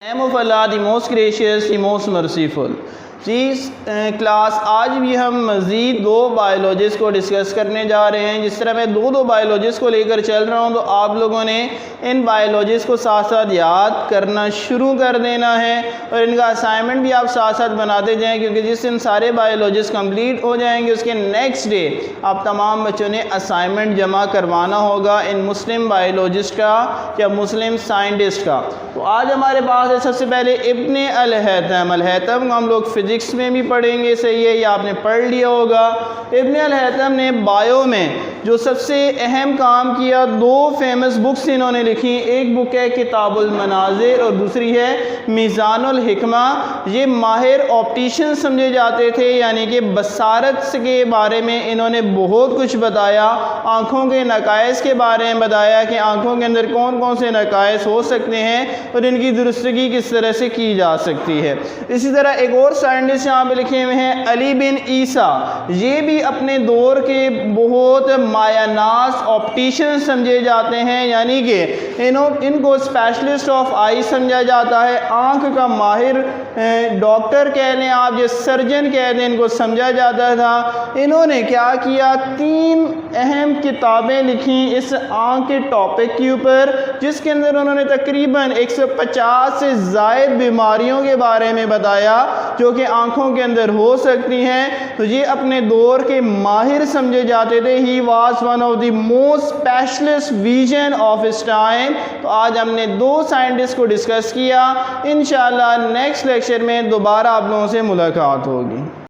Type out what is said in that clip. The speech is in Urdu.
name of Allah, the most gracious, the most merciful. جی کلاس آج بھی ہم مزید دو بایولوجیز کو ڈسکس کرنے جا رہے ہیں. جس طرح میں دو بایولوجیز کو لے کر چل رہا ہوں تو آپ لوگوں نے ان بایولوجیز کو ساتھ ساتھ یاد کرنا شروع کر دینا ہے اور ان کا اسائنمنٹ بھی آپ ساتھ ساتھ بناتے جائیں, کیونکہ جس دن سارے بایولوجیز کمپلیٹ ہو جائیں گے اس کے نیکسٹ ڈے آپ تمام بچوں نے اسائنمنٹ جمع کروانا ہوگا ان مسلم بایولوجسٹ کا یا مسلم سائنٹسٹ کا. تو آج ہمارے پاس ہے سب سے پہلے ابن الہیثم. الہیثم کو ہم لوگ فزکس میں بھی پڑھیں گے, صحیح ہے, یہ آپ نے پڑھ لیا ہوگا. ابن الہیثم نے بایو میں جو سب سے اہم کام کیا, دو فیمس بکس انہوں نے لکھی. ایک بک ہے کتاب المناظر اور دوسری ہے میزان الحکمہ. یہ ماہر آپٹیشن سمجھے جاتے تھے, یعنی کہ بصارت کے بارے میں انہوں نے بہت کچھ بتایا, آنکھوں کے نقائص کے بارے میں بتایا کہ آنکھوں کے اندر کون کون سے نقائص ہو سکتے ہیں اور ان کی درستگی کس طرح سے کی جا سکتی ہے. اسی طرح ایک اور سائنٹسٹ یہاں پہ لکھے ہوئے ہیں علی بن عیسیٰ. یہ بھی اپنے دور کے بہت مایہ ناز آپٹیشن سمجھے جاتے ہیں, یعنی کہ ان کو اسپیشلسٹ آف آئی سمجھا جاتا ہے, آنکھ کا ماہر ڈاکٹر کہہ لیں آپ, یہ سرجن کہہ دیں, ان کو سمجھا جاتا تھا. انہوں نے کیا کیا, 3 اہم کتابیں لکھیں اس آنکھ کے ٹاپک کے اوپر, جس کے اندر انہوں نے تقریباً 150 سے زائد بیماریوں کے بارے میں بتایا جو کہ آنکھوں کے اندر ہو سکتی ہیں. تو یہ اپنے دور کے ماہر سمجھے جاتے تھے. He was one of the most specialist vision of his time. تو آج ہم نے 2 سائنٹسٹ کو ڈسکس کیا. انشاءاللہ نیکسٹ لیکچر میں دوبارہ آپ لوگوں سے ملاقات ہوگی.